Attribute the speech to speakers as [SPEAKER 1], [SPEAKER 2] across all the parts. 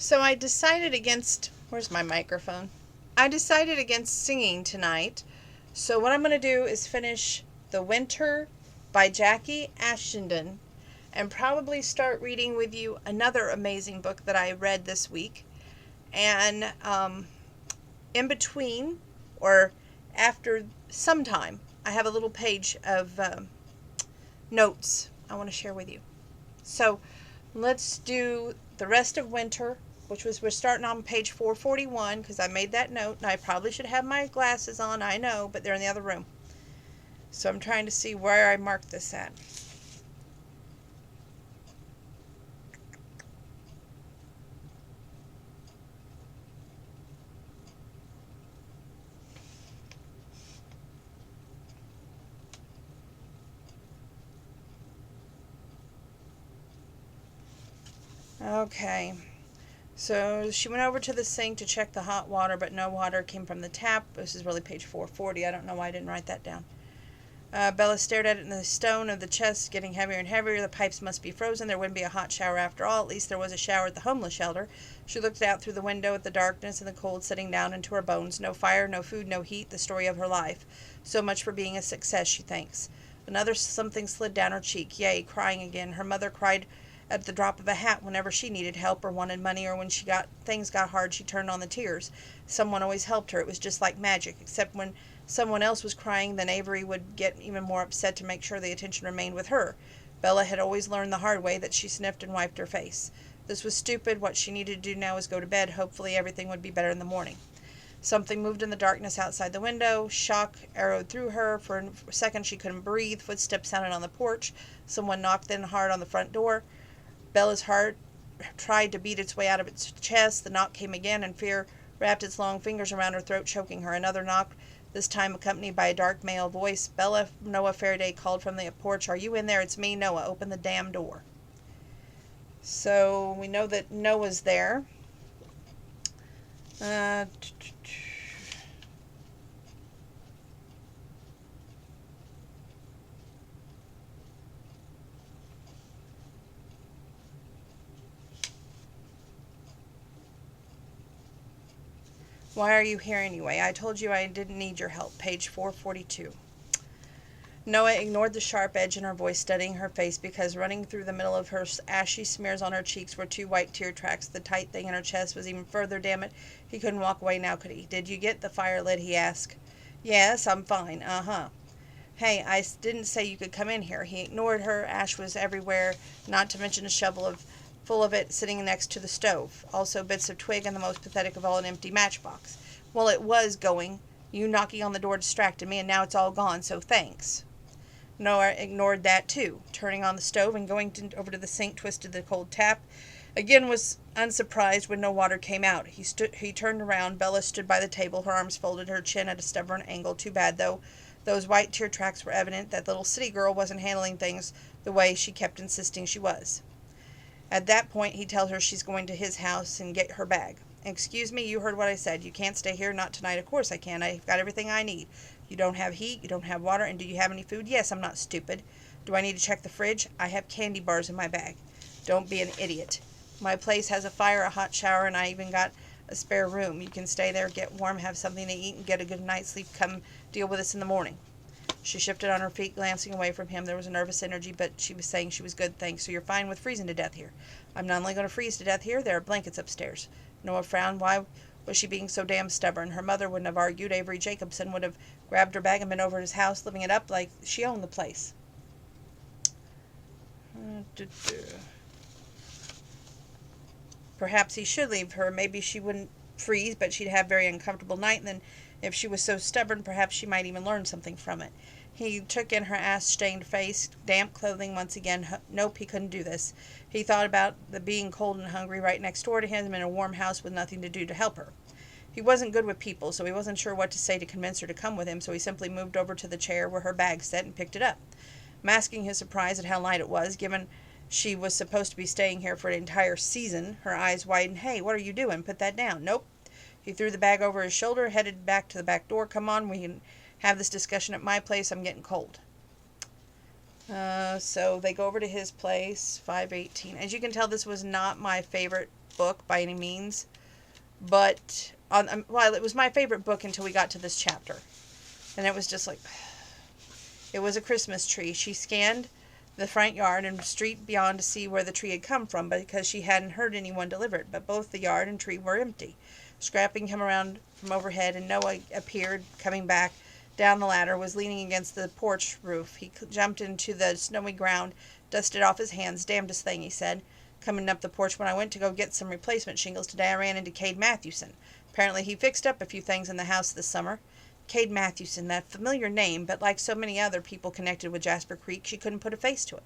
[SPEAKER 1] So I decided against, where's my microphone? I decided against singing tonight. So what I'm going to do is finish The Winter by Jacki Ashenden and probably start reading with you another amazing book that I read this week. And in between, or after some time, I have a little page of notes I want to share with you. So let's do the rest of winter, which was, we're starting on page 441 because I made that note, and I probably should have my glasses on, I know, but they're in the other room. So I'm trying to see where I marked this at. Okay. So she went over to the sink to check the hot water, but no water came from the tap. This is really page 440. I don't know why I didn't write that down. Bella stared at it, and the stone of the chest getting heavier and heavier. The pipes must be frozen. There wouldn't be a hot shower after all. At least there was a shower at the homeless shelter. She looked out through the window at the darkness and the cold sitting down into her bones. No fire, no food, no heat. The story of her life. So much for being a success, she thinks. Another something slid down her cheek. Yay, crying again. Her mother cried at the drop of a hat whenever she needed help or wanted money, or when things got hard, she turned on the tears. Someone always helped her. It was just like magic, except when someone else was crying, then Avery would get even more upset to make sure the attention remained with her. Bella had always learned the hard way that she sniffed and wiped her face. This was stupid. What she needed to do now was go to bed. Hopefully everything would be better in the morning. Something moved in the darkness outside the window. Shock arrowed through her. For a second she couldn't breathe. Footsteps sounded on the porch. Someone knocked then hard on the front door. Bella's heart tried to beat its way out of its chest. The knock came again, and fear wrapped its long fingers around her throat, choking her. Another knock, this time accompanied by a dark male voice. Bella, Noah Faraday called from the porch. Are you in there? It's me, Noah. Open the damn door. So we know that Noah's there. Why are you here anyway? I told you I didn't need your help. Page 442. Noah ignored the sharp edge in her voice, studying her face, because running through the middle of her ashy smears on her cheeks were two white tear tracks. The tight thing in her chest was even further. Damn it, he couldn't walk away now, could he? Did you get the fire lit? He asked. Yes, I'm fine. Uh-huh. Hey, I didn't say you could come in here. He ignored her. Ash was everywhere, not to mention a shovel full of it sitting next to the stove. Also bits of twig, and the most pathetic of all, an empty matchbox. Well, it was going. You knocking on the door distracted me, and now it's all gone, so thanks. Noah ignored that too. Turning on the stove and going over to the sink, twisted the cold tap. Again was unsurprised when no water came out. He turned around. Bella stood by the table, her arms folded, her chin at a stubborn angle. Too bad, though. Those white tear tracks were evident that little city girl wasn't handling things the way she kept insisting she was. At that point, he tells her she's going to his house and get her bag. Excuse me, you heard what I said. You can't stay here. Not tonight. Of course I can. I've got everything I need. You don't have heat. You don't have water. And do you have any food? Yes, I'm not stupid. Do I need to check the fridge? I have candy bars in my bag. Don't be an idiot. My place has a fire, a hot shower, and I even got a spare room. You can stay there, get warm, have something to eat, and get a good night's sleep. Come deal with us in the morning. She shifted on her feet, glancing away from him. There was a nervous energy, but she was saying she was good, thanks. So you're fine with freezing to death here? I'm not only going to freeze to death here, there are blankets upstairs. Noah frowned. Why was she being so damn stubborn? Her mother wouldn't have argued. Avery Jacobson would have grabbed her bag and been over to his house, living it up like she owned the place. Perhaps he should leave her. Maybe she wouldn't freeze, but she'd have a very uncomfortable night, and then if she was so stubborn, perhaps she might even learn something from it. He took in her ash-stained face, damp clothing once again. Nope, he couldn't do this. He thought about the being cold and hungry right next door to him in a warm house with nothing to do to help her. He wasn't good with people, so he wasn't sure what to say to convince her to come with him, so he simply moved over to the chair where her bag sat and picked it up. Masking his surprise at how light it was, given she was supposed to be staying here for an entire season, her eyes widened. Hey, what are you doing? Put that down. Nope. He threw the bag over his shoulder, headed back to the back door. Come on, we can have this discussion at my place. I'm getting cold. So they go over to his place, 5:18. As you can tell, this was not my favorite book by any means, but well, it was my favorite book until we got to this chapter, and it was just like it was a Christmas tree. She scanned the front yard and street beyond to see where the tree had come from, because she hadn't heard anyone deliver it. But both the yard and tree were empty. Scrapping came around from overhead, and Noah appeared, coming back down the ladder, was leaning against the porch roof. He jumped into the snowy ground, dusted off his hands. Damnedest thing, he said, coming up the porch. When I went to go get some replacement shingles today, I ran into Cade Mathewson. Apparently he fixed up a few things in the house this summer. Cade Mathewson, that familiar name, but like so many other people connected with Jasper Creek, she couldn't put a face to it.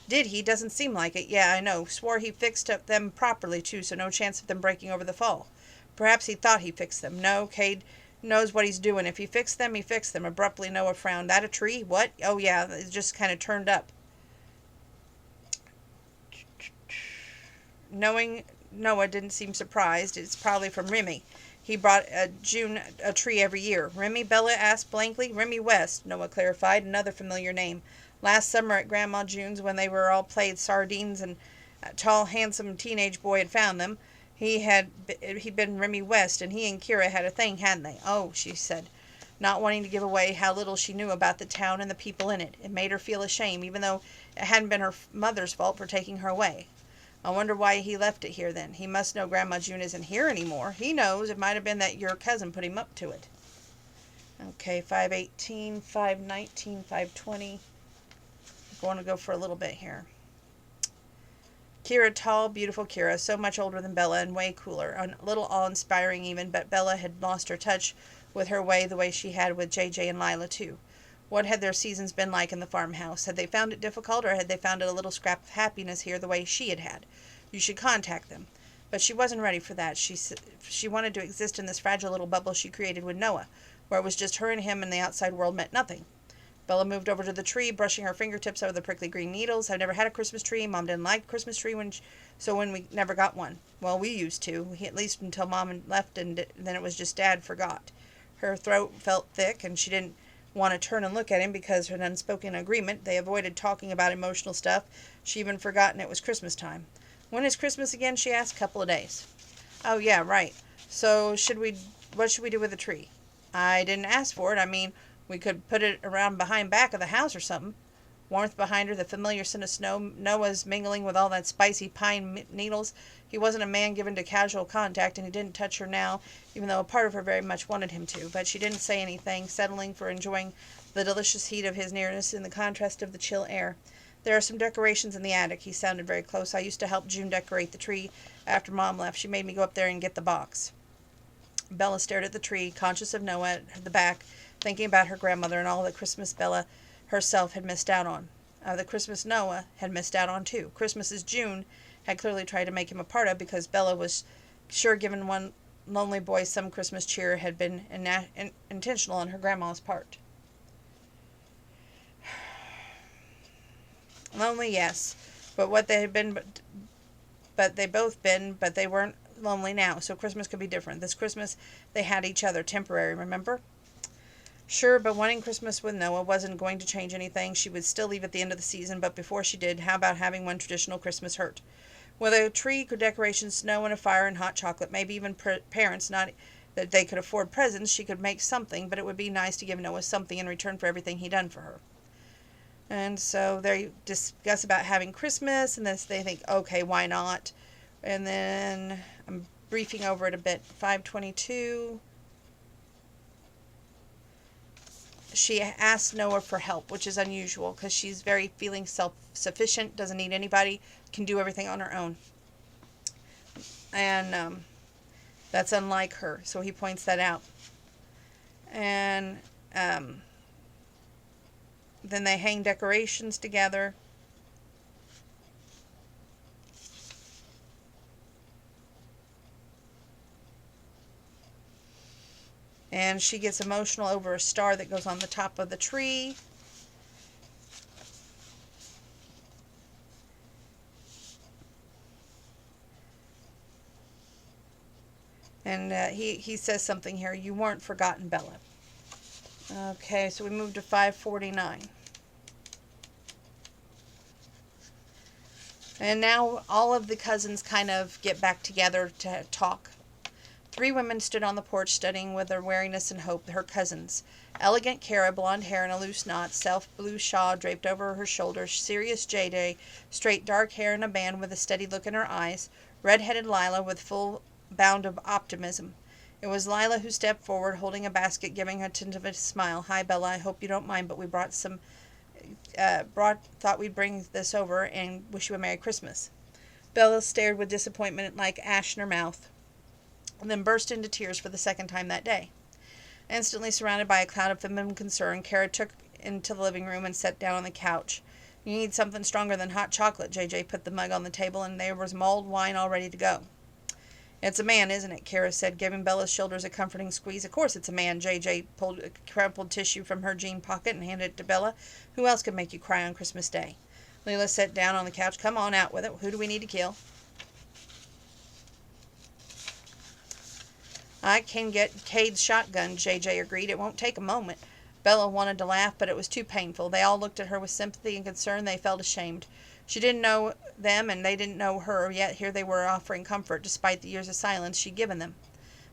[SPEAKER 1] Did he? Doesn't seem like it. Yeah, I know. Swore he fixed up them properly, too, so no chance of them breaking over the fall. Perhaps he thought he fixed them. No, Cade knows what he's doing. If he fixed them, he fixed them. Abruptly, Noah frowned. That a tree? What? Oh, yeah, it just kind of turned up. Knowing Noah didn't seem surprised. It's probably from Remy. He brought June a tree every year. Remy? Bella asked blankly. Remy West, Noah clarified. Another familiar name. Last summer at Grandma June's, when they were all played sardines and a tall, handsome teenage boy had found them, he'd been Remy West, and he and Kira had a thing, hadn't they? Oh, she said, not wanting to give away how little she knew about the town and the people in it. It made her feel ashamed, even though it hadn't been her mother's fault for taking her away. I wonder why he left it here then. He must know Grandma June isn't here anymore. He knows. It might have been that your cousin put him up to it. Okay, 5:18, 5:19, 5:20. I'm going to go for a little bit here. Kira, tall, beautiful Kira, so much older than Bella and way cooler, a little awe-inspiring even, but Bella had lost her touch with her way the way she had with JJ and Lila too. What had their seasons been like in the farmhouse? Had they found it difficult, or had they found it a little scrap of happiness here the way she had had? You should contact them. But she wasn't ready for that. She wanted to exist in this fragile little bubble she created with Noah, where it was just her and him and the outside world meant nothing. Bella moved over to the tree, brushing her fingertips over the prickly green needles. I've never had a Christmas tree. Mom didn't like Christmas tree so we never got one. Well, we used to, at least until Mom left, and then it was just Dad forgot. Her throat felt thick, and she didn't want to turn and look at him because of an unspoken agreement. They avoided talking about emotional stuff. She even forgotten it was Christmas time. When is Christmas again? She asked. Couple of days. Oh yeah, right. So what should we do with the tree? I didn't ask for it. I mean, we could put it around behind back of the house or something. Warmth behind her, the familiar scent of snow. Noah's mingling with all that spicy pine needles. He wasn't a man given to casual contact, and he didn't touch her now, even though a part of her very much wanted him to. But she didn't say anything, settling for enjoying the delicious heat of his nearness in the contrast of the chill air. There are some decorations in the attic. He sounded very close. I used to help June decorate the tree after Mom left. She made me go up there and get the box. Bella stared at the tree, conscious of Noah at the back, thinking about her grandmother and all the Christmas Bella herself had missed out on. The Christmas Noah had missed out on too. Christmases June had clearly tried to make him a part of, because Bella was sure given one lonely boy some Christmas cheer had been intentional on her grandma's part. Lonely, yes, but what they had been, but they both been, but they weren't lonely now, so Christmas could be different. This Christmas they had each other, temporary, remember? Sure, but wanting Christmas with Noah wasn't going to change anything. She would still leave at the end of the season, but before she did, how about having one traditional Christmas hurt? With a tree, decorations, snow, and a fire, and hot chocolate, maybe even parents, not that they could afford presents, she could make something, but it would be nice to give Noah something in return for everything he'd done for her. And so they discuss about having Christmas, and then they think, okay, why not? And then I'm briefing over it a bit. 5:22. She asked Noah for help, which is unusual because she's very feeling self-sufficient, doesn't need anybody, can do everything on her own. And that's unlike her, so he points that out. And then they hang decorations together. And she gets emotional over a star that goes on the top of the tree. And he says something here. You weren't forgotten, Bella. Okay, so we move to 5:49. And now all of the cousins kind of get back together to talk. Three women stood on the porch studying with their wariness and hope her cousins. Elegant Kara, blonde hair in a loose knot, self-blue shawl draped over her shoulders, serious JJ, straight dark hair in a band with a steady look in her eyes, red-headed Lila with full bound of optimism. It was Lila who stepped forward, holding a basket, giving a tentative smile. "Hi, Bella. I hope you don't mind, but we thought we'd bring this over and wish you a Merry Christmas." Bella stared with disappointment like ash in her mouth, and then burst into tears for the second time that day. Instantly surrounded by a cloud of feminine concern, Kara took into the living room and sat down on the couch. "You need something stronger than hot chocolate." JJ put the mug on the table, and there was mulled wine all ready to go. "It's a man, isn't it?" Kara said, giving Bella's shoulders a comforting squeeze. "Of course it's a man." JJ pulled a crumpled tissue from her jean pocket and handed it to Bella. "Who else could make you cry on Christmas Day?" Leela sat down on the couch. "Come on, out with it. Who do we need to kill?" "I can get Cade's shotgun," JJ agreed. "It won't take a moment." Bella wanted to laugh, but it was too painful. They all looked at her with sympathy and concern. They felt ashamed. She didn't know them, and they didn't know her, yet here they were offering comfort, despite the years of silence she'd given them.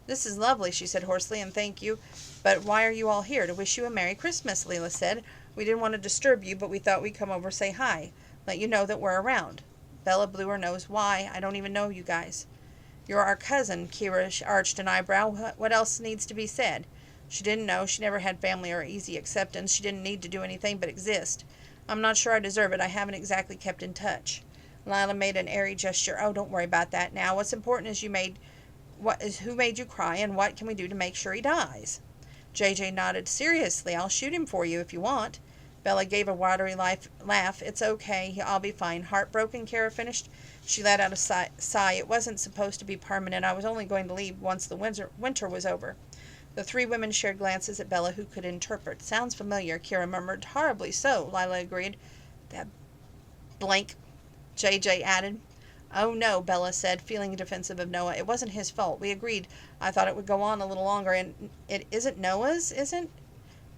[SPEAKER 1] "This is lovely," she said hoarsely, "and thank you. But why are you all here?" "To wish you a Merry Christmas," Leela said. "We didn't want to disturb you, but we thought we'd come over, say hi, let you know that we're around." Bella blew her nose. "Why? I don't even know you guys." "You're our cousin." Kira arched an eyebrow. "What else needs to be said?" She didn't know. She never had family or easy acceptance. She didn't need to do anything but exist. "I'm not sure I deserve it. I haven't exactly kept in touch." Lila made an airy gesture. "Oh, don't worry about that now. What's important is who made you cry, and what can we do to make sure he dies?" JJ nodded. "Seriously, I'll shoot him for you if you want." Bella gave a watery laugh. "It's okay. I'll be fine." "Heartbroken?" Kara finished. She let out a sigh. "It wasn't supposed to be permanent. I was only going to leave once the winter was over." The three women shared glances at Bella, who could interpret. "Sounds familiar," Kira murmured. "Horribly so," Lila agreed. "That blank," JJ added. "Oh, no," Bella said, feeling defensive of Noah. "It wasn't his fault. We agreed. I thought it would go on a little longer, and it isn't Noah's, isn't?"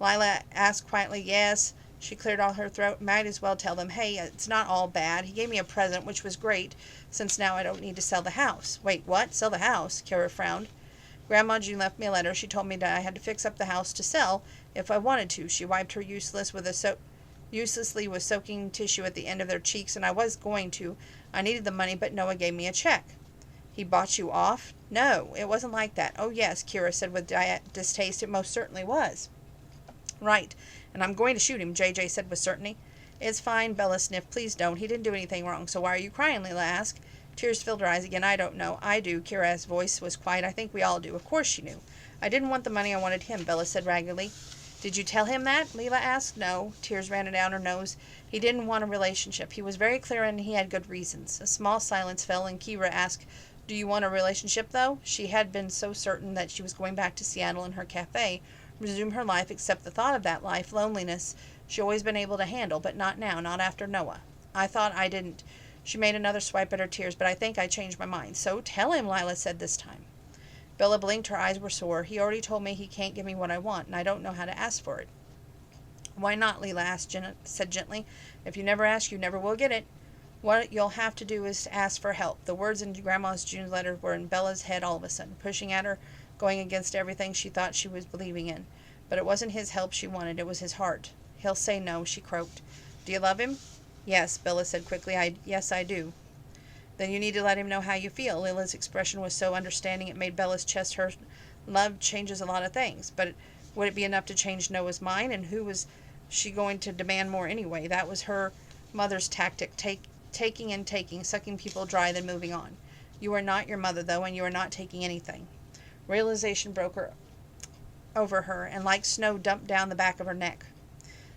[SPEAKER 1] Lila asked quietly. "Yes." She cleared all her throat. "Might as well tell them. Hey, it's not all bad. He gave me a present, which was great, since now I don't need to sell the house." "Wait, what? Sell the house?" Kara frowned. "Grandma June left me a letter. She told me that I had to fix up the house to sell if I wanted to." She wiped her uselessly with soaking tissue at the end of their cheeks. "And I was going to. I needed the money, but Noah gave me a check." "He bought you off?" "No, it wasn't like that." "Oh, yes," Kira said with distaste. "It most certainly was." "Right, and I'm going to shoot him," JJ said with certainty. "It's fine," Bella sniffed. "Please don't. He didn't do anything wrong. So why are you crying?" Leela asked. Tears filled her eyes again. "I don't know." "I do." Kira's voice was quiet. "I think we all do." Of course she knew. "I didn't want the money. I wanted him," Bella said raggedly. "Did you tell him that?" Leela asked. "No." Tears ran down her nose. "He didn't want a relationship. He was very clear, and he had good reasons." A small silence fell, and Kira asked, "Do you want a relationship, though?" She had been so certain that she was going back to Seattle and her cafe, resume her life, except the thought of that life, loneliness, she always been able to handle, but not now, not after Noah. "I thought I didn't." She made another swipe at her tears. "But I think I changed my mind." "So tell him," Lila said this time. Bella blinked. Her eyes were sore. "He already told me he can't give me what I want, and I don't know how to ask for it." "Why not?" Leela said gently. "If you never ask, you never will get it. What you'll have to do is to ask for help." The words in Grandma's June's letter were in Bella's head all of a sudden, pushing at her, going against everything she thought she was believing in. But it wasn't his help she wanted. It was his heart. "He'll say no," she croaked. "Do you love him?" "Yes," Bella said quickly. Yes, I do." "Then you need to let him know how you feel." Lila's expression was so understanding it made Bella's chest hurt. "Love changes a lot of things. But would it be enough to change Noah's mind? And who was she going to demand more anyway? That was her mother's tactic, taking and taking, sucking people dry, then moving on. You are not your mother, though, and you are not taking anything." Realization broke over her, and like snow dumped down the back of her neck.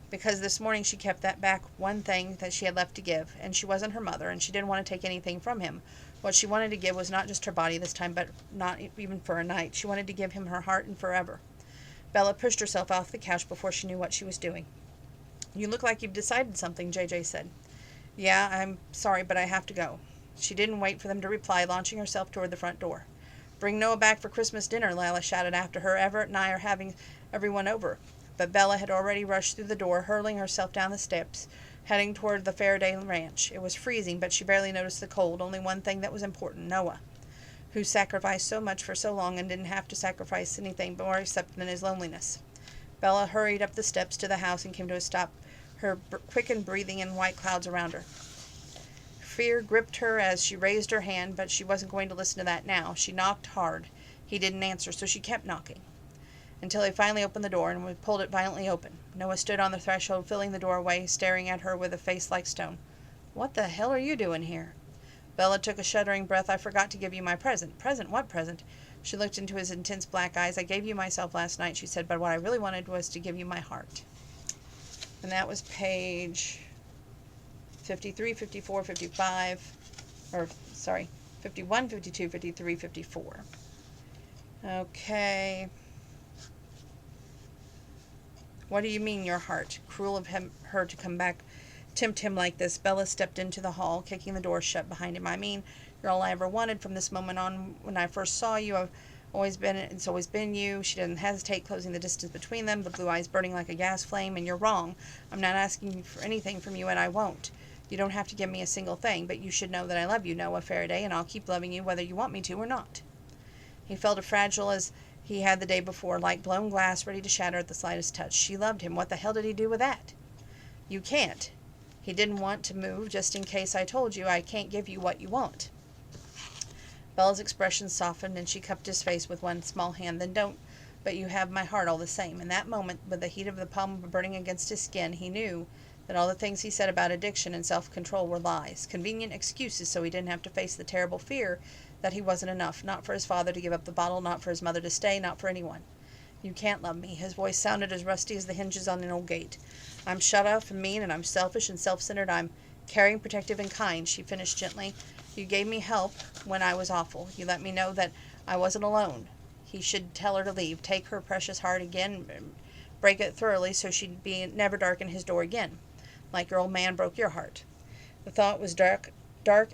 [SPEAKER 1] Because this morning she kept that back one thing that she had left to give, and she wasn't her mother, and she didn't want to take anything from him. What she wanted to give was not just her body this time, but not even for a night. She wanted to give him her heart and forever. Bella pushed herself off the couch before she knew what she was doing. "You look like you've decided something," JJ said. "Yeah, I'm sorry, but I have to go." She didn't wait for them to reply, launching herself toward the front door. "Bring Noah back for Christmas dinner," Lila shouted after her. "Everett and I are having everyone over." But Bella had already rushed through the door, hurling herself down the steps, heading toward the Faraday ranch. It was freezing, but she barely noticed the cold. Only one thing that was important: Noah, who sacrificed so much for so long and didn't have to sacrifice anything more except in his loneliness. Bella hurried up the steps to the house and came to a stop, her quickened breathing in white clouds around her. Fear gripped her as she raised her hand, but she wasn't going to listen to that now. She knocked hard. He didn't answer, so she kept knocking, until he finally opened the door and pulled it violently open. Noah stood on the threshold, filling the doorway, staring at her with a face like stone. "What the hell are you doing here?" Bella took a shuddering breath. "I forgot to give you my present." "Present? What present?" She looked into his intense black eyes. "I gave you myself last night," she said, "but what I really wanted was to give you my heart." And that was page 53, 54, 55, 51, 52, 53, 54. Okay. "What do you mean, your heart? Cruel of her to come back, tempt him like this." Bella stepped into the hall, kicking the door shut behind him. "I mean, you're all I ever wanted from this moment on. When I first saw you, it's always been you." She didn't hesitate, closing the distance between them, the blue eyes burning like a gas flame. "And you're wrong. I'm not asking for anything from you, and I won't. You don't have to give me a single thing, but you should know that I love you, Noah Faraday, and I'll keep loving you whether you want me to or not." He felt as fragile as he had the day before, like blown glass ready to shatter at the slightest touch. She loved him. What the hell did he do with that? "You can't." He didn't want to move. "Just in case I told you I can't give you what you want." Bella's expression softened, and she cupped his face with one small hand. "Then don't, but you have my heart all the same." In that moment, with the heat of the palm burning against his skin, he knew that all the things he said about addiction and self-control were lies, convenient excuses so he didn't have to face the terrible fear that he wasn't enough, not for his father to give up the bottle, not for his mother to stay, not for anyone. "You can't love me." His voice sounded as rusty as the hinges on an old gate. "I'm shut off and mean, and I'm selfish and self-centered. I'm caring, protective, and kind," she finished gently. "You gave me help when I was awful. You let me know that I wasn't alone." He should tell her to leave, take her precious heart again, break it thoroughly so she'd never darken his door again, like your old man broke your heart. The thought was dark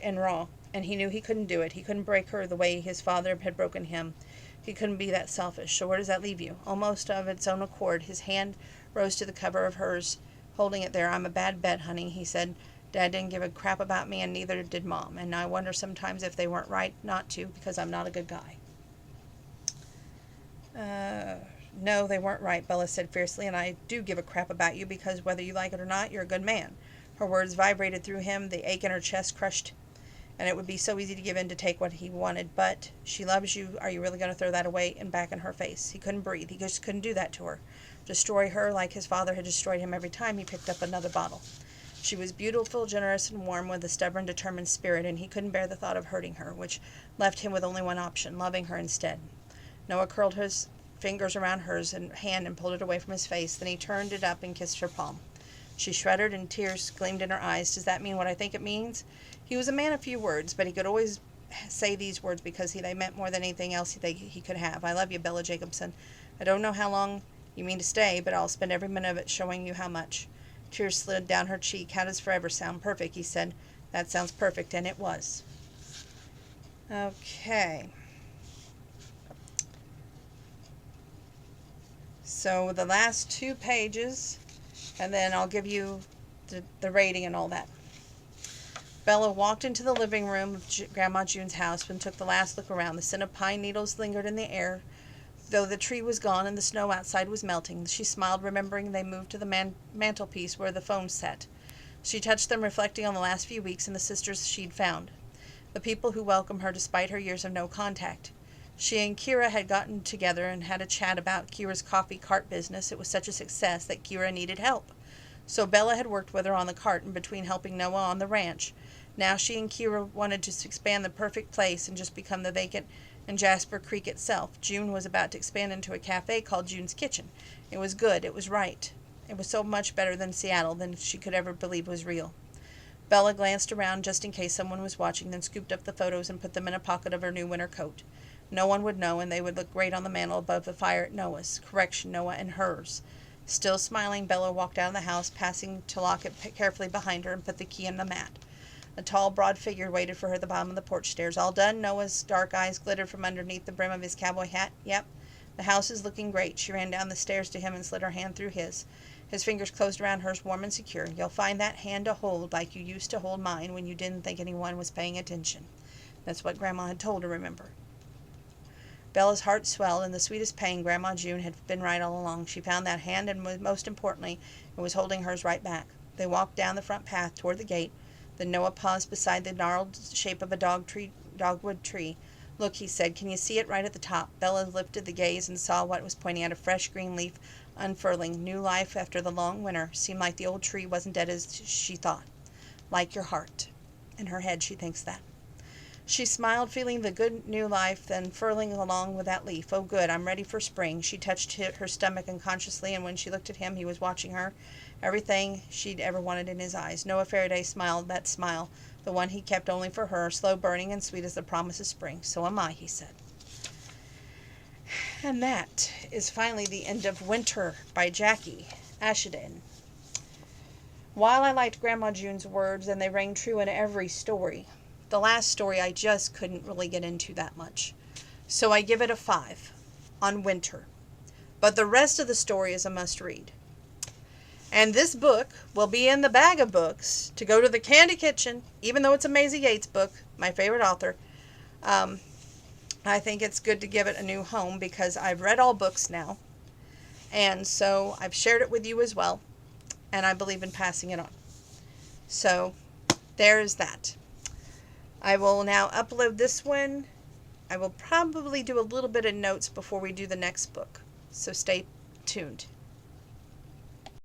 [SPEAKER 1] and raw, and he knew he couldn't do it. He couldn't break her the way his father had broken him. He couldn't be that selfish. "So where does that leave you?" Almost of its own accord, his hand rose to the cover of hers, holding it there. "I'm a bad bet, honey," he said. "Dad didn't give a crap about me, and neither did Mom. And I wonder sometimes if they weren't right not to, because I'm not a good guy." No, they weren't right," Bella said fiercely, "and I do give a crap about you, because whether you like it or not, you're a good man." Her words vibrated through him, the ache in her chest crushed, and it would be so easy to give in to take what he wanted. "But she loves you. Are you really going to throw that away?" And back in her face. He couldn't breathe. He just couldn't do that to her. Destroy her like his father had destroyed him every time he picked up another bottle. She was beautiful, generous, and warm, with a stubborn, determined spirit, and he couldn't bear the thought of hurting her, which left him with only one option: loving her instead. Noah curled his fingers around hers hand and pulled it away from his face. Then he turned it up and kissed her palm. She shuddered, and tears gleamed in her eyes. "Does that mean what I think it means?" He was a man of few words, but he could always say these words because they meant more than anything else he could have. "I love you, Bella Jacobson. I don't know how long you mean to stay, but I'll spend every minute of it showing you how much." Tears slid down her cheek. "How does forever sound?" "Perfect," he said. "That sounds perfect," and it was. Okay. So the last 2 pages, and then I'll give you the rating and all that. Bella walked into the living room of Grandma June's house and took the last look around. The scent of pine needles lingered in the air, though the tree was gone and the snow outside was melting. She smiled, remembering they moved to the mantelpiece where the phones sat. She touched them, reflecting on the last few weeks and the sisters she'd found, the people who welcomed her despite her years of no contact. She and Kira had gotten together and had a chat about Kira's coffee cart business. It was such a success that Kira needed help. So Bella had worked with her on the cart in between helping Noah on the ranch. Now she and Kira wanted to expand the perfect place and just become the vacant in Jasper Creek itself. June was about to expand into a cafe called June's Kitchen. It was good. It was right. It was so much better than Seattle than she could ever believe was real. Bella glanced around just in case someone was watching, then scooped up the photos and put them in a pocket of her new winter coat. No one would know, and they would look great on the mantel above the fire at Noah's. Correction, Noah and hers. Still smiling, Bella walked out of the house, passing to lock it carefully behind her and put the key in the mat. A tall, broad figure waited for her at the bottom of the porch stairs. "All done?" Noah's dark eyes glittered from underneath the brim of his cowboy hat. "Yep. The house is looking great." She ran down the stairs to him and slid her hand through his. His fingers closed around hers, warm and secure. You'll find that hand to hold like you used to hold mine when you didn't think anyone was paying attention. That's what Grandma had told her, remember. Bella's heart swelled, and the sweetest pain. Grandma June had been right all along. She found that hand, and most importantly, it was holding hers right back. They walked down the front path toward the gate. Then Noah paused beside the gnarled shape of a dogwood tree. Look, he said, can you see it right at the top? Bella lifted the gaze and saw what was pointing at a fresh green leaf unfurling. New life after the long winter. Seemed like the old tree wasn't dead as she thought. Like your heart. In her head, she thinks that. She smiled, feeling the good new life, then furling along with that leaf. Oh, good, I'm ready for spring. She touched her stomach unconsciously, and when she looked at him, he was watching her. Everything she'd ever wanted in his eyes. Noah Faraday smiled that smile, the one he kept only for her, slow burning and sweet as the promise of spring. So am I, he said. And that is finally the end of Winter by Jacki, ashenden. While I liked Grandma June's words, and they rang true in every story, the last story I just couldn't really get into that much. So I give it a 5 on Winter. But the rest of the story is a must-read. And this book will be in the bag of books to go to the Candy Kitchen, even though it's a Maisie Yates book, my favorite author. I think it's good to give it a new home because I've read all books now. And so I've shared it with you as well. And I believe in passing it on. So there's that. I will now upload this one. I will probably do a little bit of notes before we do the next book. So stay tuned.